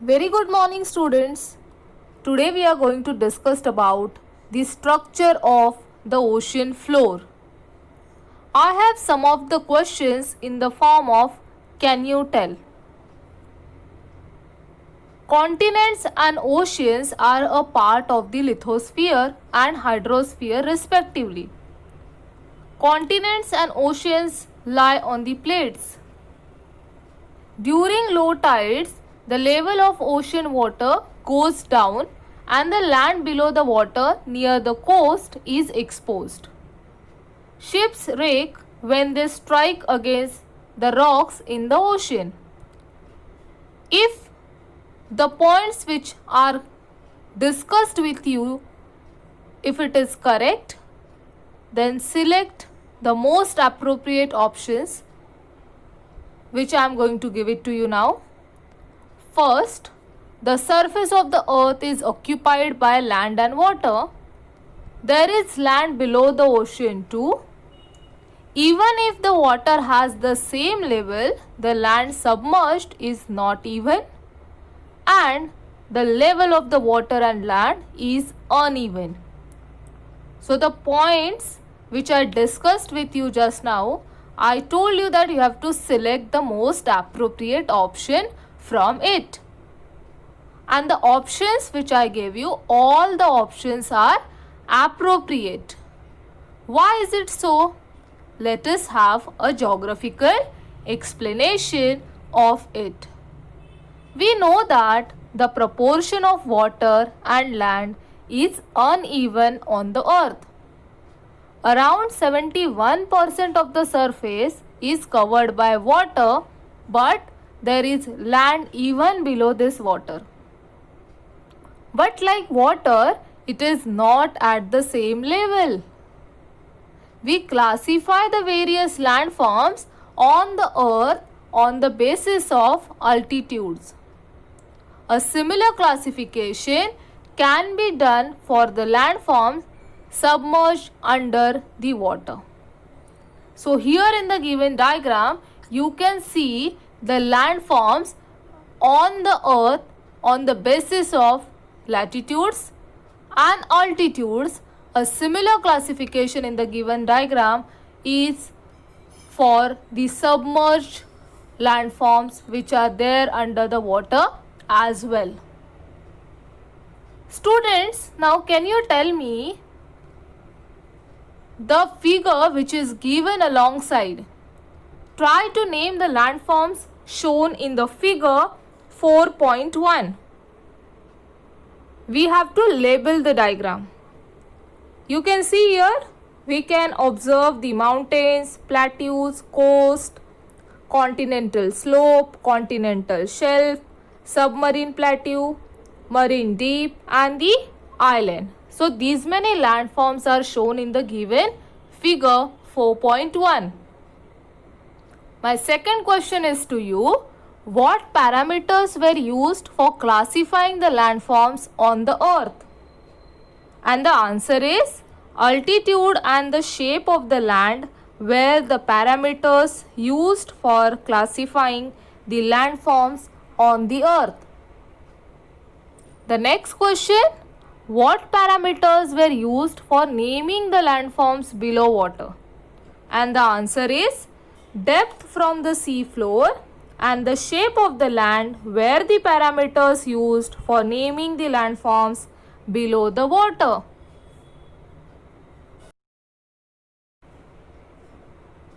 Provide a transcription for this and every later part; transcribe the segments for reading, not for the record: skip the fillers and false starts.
Very good morning, students. Today we are going to discuss about the structure of the ocean floor. I have some of the questions in the form of can you tell? Continents and oceans are a part of the lithosphere and hydrosphere respectively. Continents and oceans lie on the plates. During low tides, the level of ocean water goes down and the land below the water near the coast is exposed. Ships wreck when they strike against the rocks in the ocean. If the points which are discussed with you, if it is correct, then select the most appropriate options which I am going to give it to you now. First, the surface of the earth is occupied by land and water. There is land below the ocean too. Even if the water has the same level, the land submerged is not even, and the level of the water and land is uneven. So the points which I discussed with you just now, I told you that you have to select the most appropriate option from it. And the options which I gave you, all the options are appropriate. Why is it so? Let us have a geographical explanation of it. We know that the proportion of water and land is uneven on the earth. Around 71% of the surface is covered by water, but there is land even below this water. But like water, it is not at the same level. We classify the various landforms on the earth on the basis of altitudes. A similar classification can be done for the landforms submerged under the water. So here in the given diagram, you can see the landforms on the earth on the basis of latitudes and altitudes. A similar classification in the given diagram is for the submerged landforms which are there under the water as well. Students, now can you tell me the figure which is given alongside? Try to name the landforms shown in the figure 4.1. We have to label the diagram. You can see here, we can observe the mountains, plateaus, coast, continental slope, continental shelf, submarine plateau, marine deep and the island. So these many landforms are shown in the given figure 4.1. My second question is to you, what parameters were used for classifying the landforms on the earth? And the answer is altitude and the shape of the land were the parameters used for classifying the landforms on the earth. The next question, what parameters were used for naming the landforms below water? And the answer is depth from the sea floor and the shape of the land were the parameters used for naming the landforms below the water.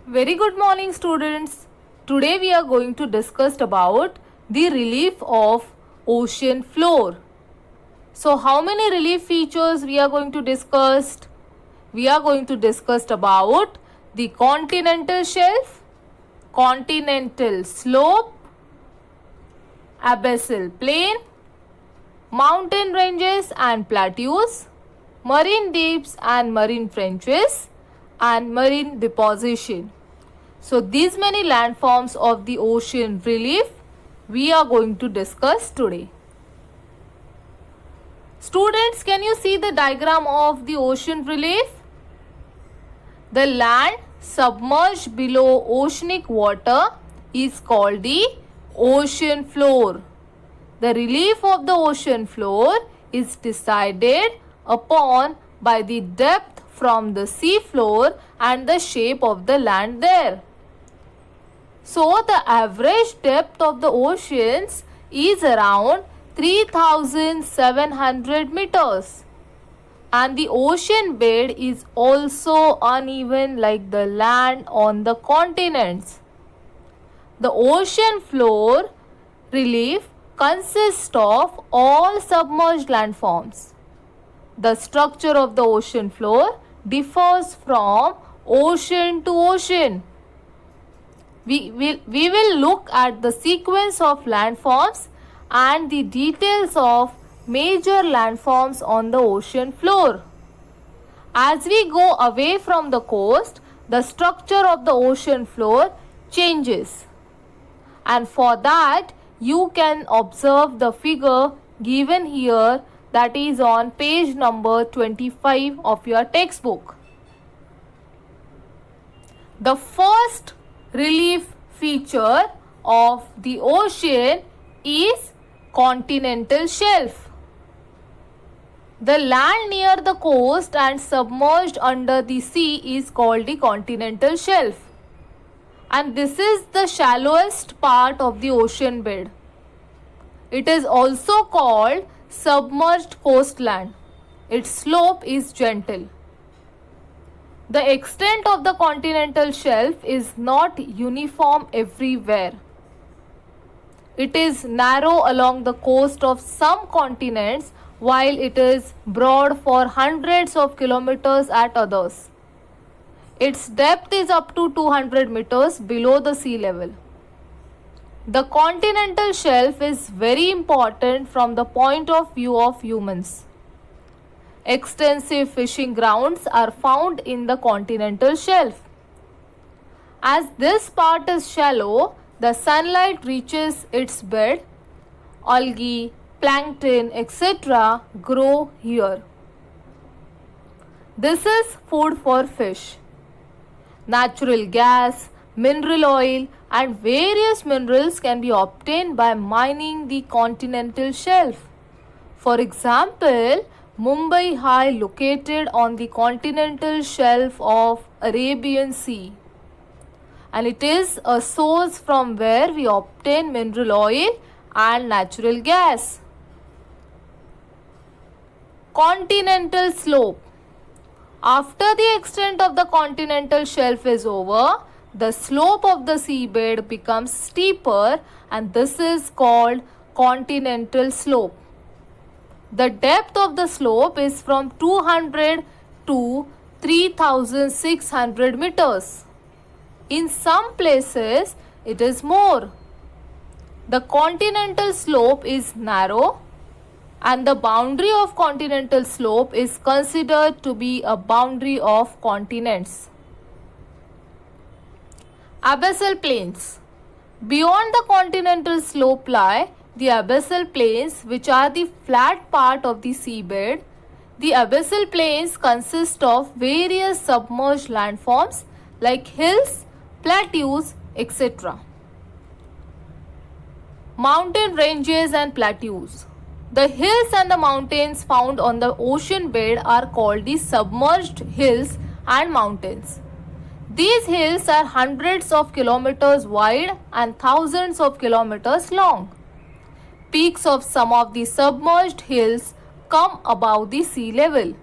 Very good morning, students. Today we are going to discuss about the relief of ocean floor. So how many relief features we are going to discuss? We are going to discuss about the continental shelf, continental slope, abyssal plain, mountain ranges and plateaus, marine deeps and marine trenches, and marine deposition. So these many landforms of the ocean relief we are going to discuss today. Students, can you see the diagram of the ocean relief? The land submerged below oceanic water is called the ocean floor. The relief of the ocean floor is decided upon by the depth from the sea floor and the shape of the land there. So the average depth of the oceans is around 3700 meters, and the ocean bed is also uneven like the land on the continents. The ocean floor relief consists of all submerged landforms. The structure of the ocean floor differs from ocean to ocean. We will look at the sequence of landforms and the details of major landforms on the ocean floor. As we go away from the coast, the structure of the ocean floor changes. And for that, you can observe the figure given here, that is on page number 25 of your textbook. The first relief feature of the ocean is continental shelf. The land near the coast and submerged under the sea is called the continental shelf, and this is the shallowest part of the ocean bed. It is also called submerged coastland. Its slope is gentle. The extent of the continental shelf is not uniform everywhere. It is narrow along the coast of some continents, while it is broad for hundreds of kilometers at others. Its depth is up to 200 meters below the sea level. The continental shelf is very important from the point of view of humans. Extensive fishing grounds are found in the continental shelf. As this part is shallow, the sunlight reaches its bed. Algae, plankton, etc. grow here. This is food for fish. Natural gas, mineral oil, and various minerals can be obtained by mining the continental shelf. For example, Mumbai High, located on the continental shelf of Arabian Sea, and it is a source from where we obtain mineral oil and natural gas. Continental slope. After the extent of the continental shelf is over, the slope of the seabed becomes steeper, and this is called continental slope. The depth of the slope is from 200 to 3600 meters. In some places, it is more. The continental slope is narrow, and the boundary of continental slope is considered to be a boundary of continents. Abyssal plains. Beyond the continental slope lie the abyssal plains, which are the flat part of the seabed. The abyssal plains consist of various submerged landforms like hills, plateaus, etc. Mountain ranges and plateaus. The hills and the mountains found on the ocean bed are called the submerged hills and mountains. These hills are hundreds of kilometers wide and thousands of kilometers long. Peaks of some of the submerged hills come above the sea level,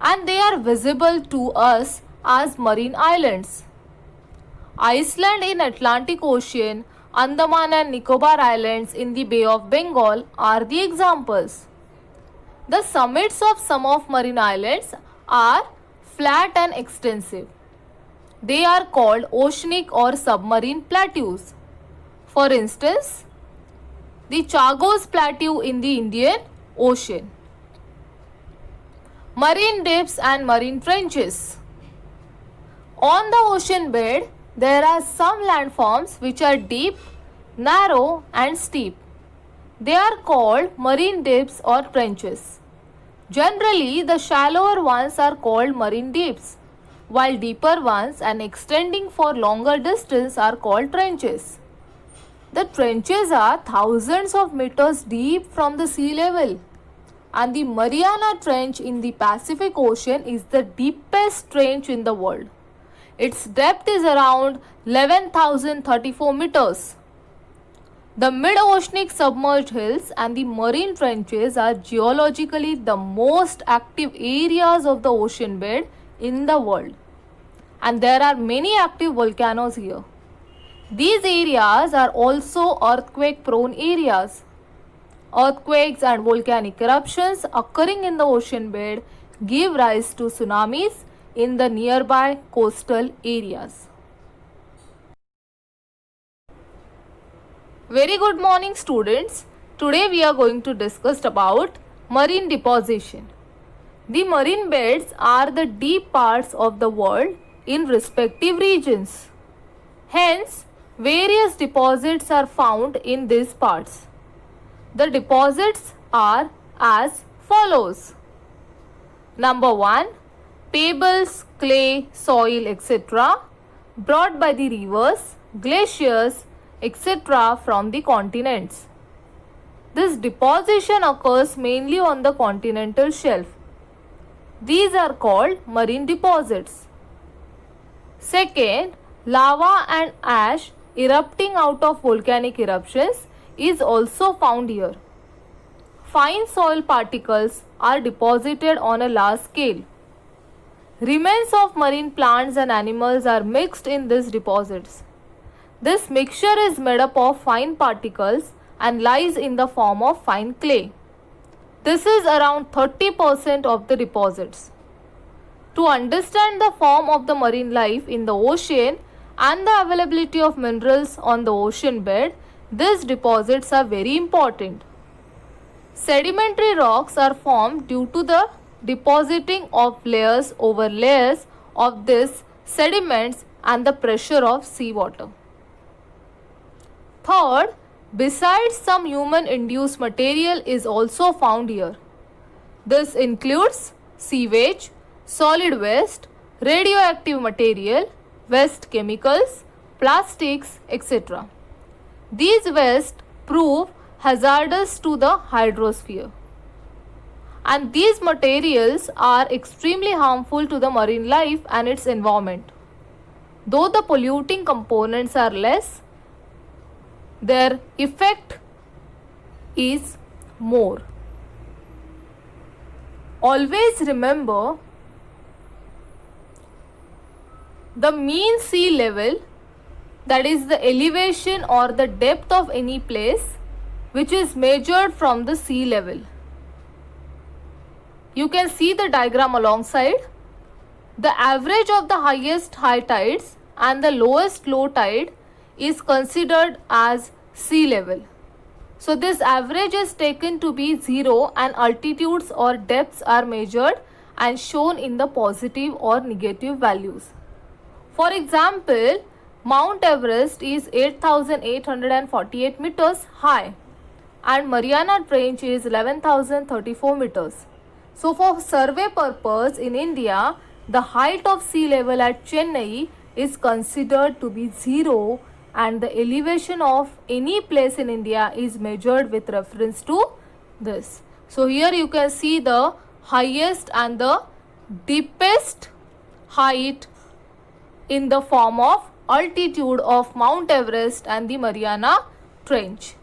and they are visible to us as marine islands. Iceland in Atlantic Ocean, Andaman and Nicobar Islands in the Bay of Bengal are the examples. The summits of some of marine islands are flat and extensive. They are called oceanic or submarine plateaus. For instance, the Chagos Plateau in the Indian Ocean. Marine dips and marine trenches. On the ocean bed, there are some landforms which are deep, narrow and steep. They are called marine dips or trenches. Generally, the shallower ones are called marine dips, while deeper ones and extending for longer distance are called trenches. The trenches are thousands of meters deep from the sea level. And the Mariana Trench in the Pacific Ocean is the deepest trench in the world. Its depth is around 11,034 meters. The mid-oceanic submerged hills and the marine trenches are geologically the most active areas of the ocean bed in the world. And there are many active volcanoes here. These areas are also earthquake-prone areas. Earthquakes and volcanic eruptions occurring in the ocean bed give rise to tsunamis in the nearby coastal areas. Very good morning, students. Today we are going to discuss about marine deposition. The marine beds are the deep parts of the world in respective regions. Hence, various deposits are found in these parts. The deposits are as follows. Number 1. Pebbles, clay, soil, etc. brought by the rivers, glaciers, etc. from the continents. This deposition occurs mainly on the continental shelf. These are called marine deposits. Second, lava and ash erupting out of volcanic eruptions is also found here. Fine soil particles are deposited on a large scale. Remains of marine plants and animals are mixed in these deposits. This mixture is made up of fine particles and lies in the form of fine clay. This is around 30% of the deposits. To understand the form of the marine life in the ocean and the availability of minerals on the ocean bed, these deposits are very important. Sedimentary rocks are formed due to the depositing of layers over layers of these sediments and the pressure of seawater. Third, besides some human-induced material is also found here. This includes sewage, solid waste, radioactive material, waste chemicals, plastics, etc. These waste prove hazardous to the hydrosphere. And these materials are extremely harmful to the marine life and its environment. Though the polluting components are less, their effect is more. Always remember the mean sea level, that is the elevation or the depth of any place, which is measured from the sea level. You can see the diagram alongside. The average of the highest high tides and the lowest low tide is considered as sea level. So this average is taken to be 0 and altitudes or depths are measured and shown in the positive or negative values. For example, Mount Everest is 8,848 meters high and Mariana Trench is 11,034 meters. So for survey purpose in India, the height of sea level at Chennai is considered to be 0 and the elevation of any place in India is measured with reference to this. So here you can see the highest and the deepest height in the form of altitude of Mount Everest and the Mariana Trench.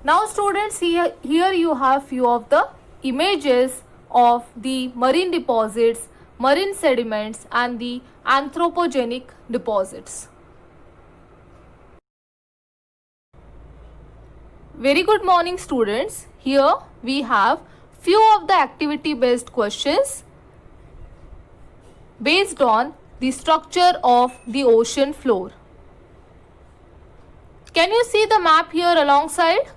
Now students, here you have few of the images of the marine deposits, marine sediments and the anthropogenic deposits. Very good morning students. Here we have few of the activity based questions based on the structure of the ocean floor. Can you see the map here alongside?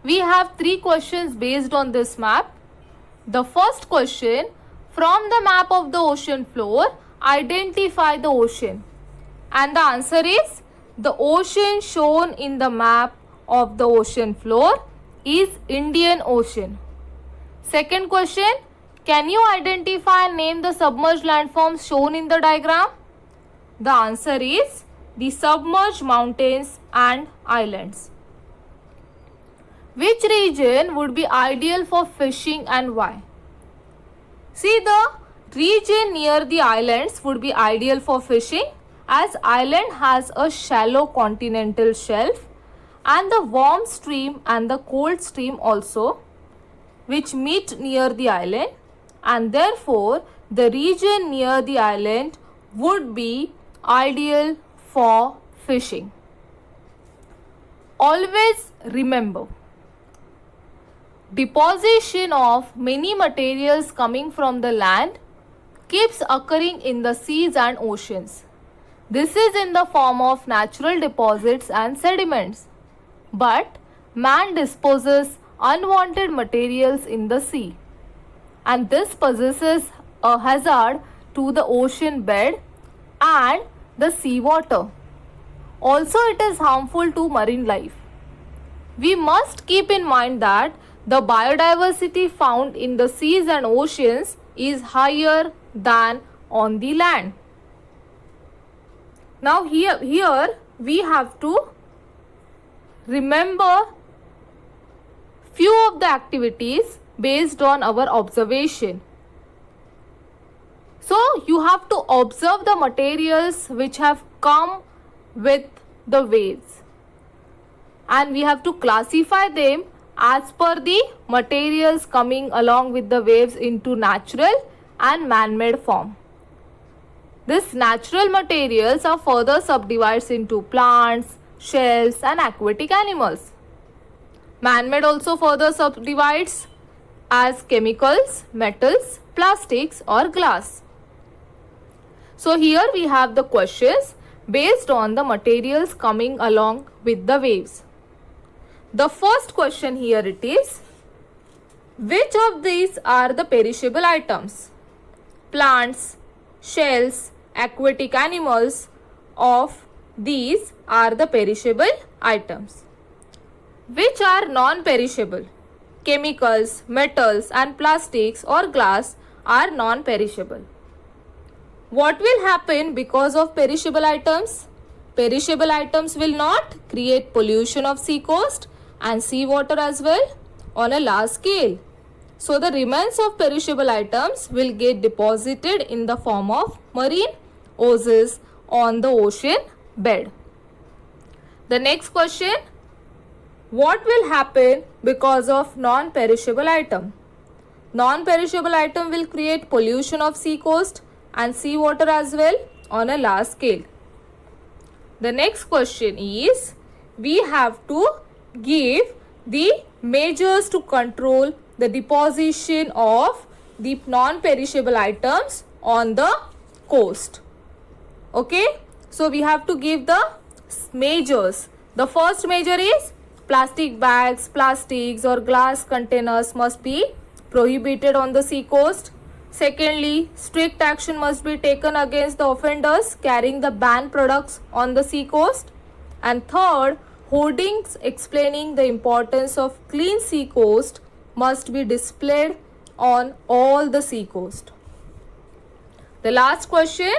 We have 3 questions based on this map. The first question, from the map of the ocean floor, identify the ocean. And the answer is, the ocean shown in the map of the ocean floor is Indian Ocean. Second question, can you identify and name the submerged landforms shown in the diagram? The answer is the submerged mountains and islands. Which region would be ideal for fishing and why? See, the region near the islands would be ideal for fishing as island has a shallow continental shelf and the warm stream and the cold stream also which meet near the island, and therefore the region near the island would be ideal for fishing. Always remember, deposition of many materials coming from the land keeps occurring in the seas and oceans. This is in the form of natural deposits and sediments. But man disposes unwanted materials in the sea, and this possesses a hazard to the ocean bed and the sea water. Also, it is harmful to marine life. We must keep in mind that the biodiversity found in the seas and oceans is higher than on the land. Now here we have to remember few of the activities based on our observation. So you have to observe the materials which have come with the waves, and we have to classify them as per the materials coming along with the waves into natural and man-made form. These natural materials are further subdivided into plants, shells and aquatic animals. Man-made also further subdivides as chemicals, metals, plastics or glass. So here we have the questions based on the materials coming along with the waves. The first question here it is, which of these are the perishable items? Plants, shells, aquatic animals, of these are the perishable items. Which are non-perishable? Chemicals, metals and plastics or glass are non-perishable. What will happen because of perishable items? Perishable items will not create pollution of sea coast and sea water as well on a large scale. So the remains of perishable items will get deposited in the form of marine oozes on the ocean bed. The next question, what will happen because of non-perishable item? Non-perishable item will create pollution of sea coast and sea water as well on a large scale. The next question is, we have to give the measures to control the deposition of the non-perishable items on the coast. Okay, so we have to give the measures. The first measure is plastic bags, plastics or glass containers must be prohibited on the sea coast. Secondly, strict action must be taken against the offenders carrying the banned products on the sea coast. And third, hoardings explaining the importance of clean sea coast must be displayed on all the sea coast. The last question,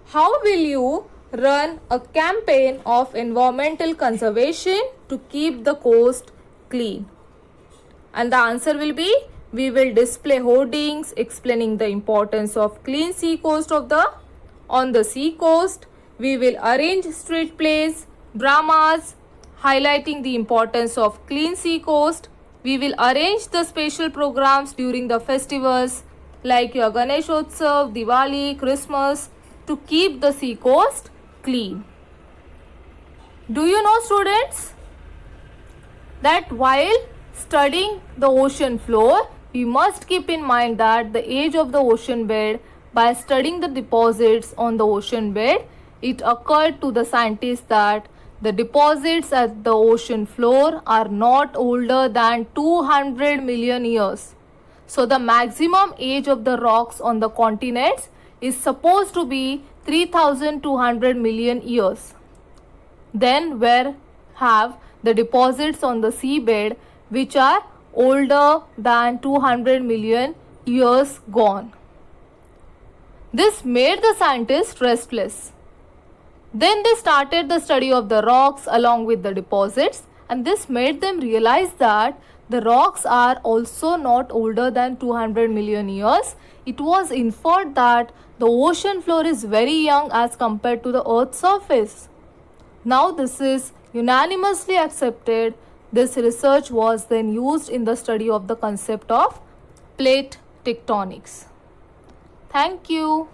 how will you run a campaign of environmental conservation to keep the coast clean? And the answer will be, we will display hoardings explaining the importance of clean sea coast on the sea coast. We will arrange street plays, dramas highlighting the importance of clean sea coast. We will arrange the special programs during the festivals like your Ganeshotsav, Diwali, Christmas to keep the sea coast clean. Do you know, students, that while studying the ocean floor, we must keep in mind that the age of the ocean bed, by studying the deposits on the ocean bed, it occurred to the scientists that the deposits at the ocean floor are not older than 200 million years. So the maximum age of the rocks on the continents is supposed to be 3200 million years. Then where have the deposits on the seabed which are older than 200 million years gone. This made the scientists restless. Then they started the study of the rocks along with the deposits, and this made them realize that the rocks are also not older than 200 million years. It was inferred that the ocean floor is very young as compared to the earth's surface. Now this is unanimously accepted. This research was then used in the study of the concept of plate tectonics. Thank you.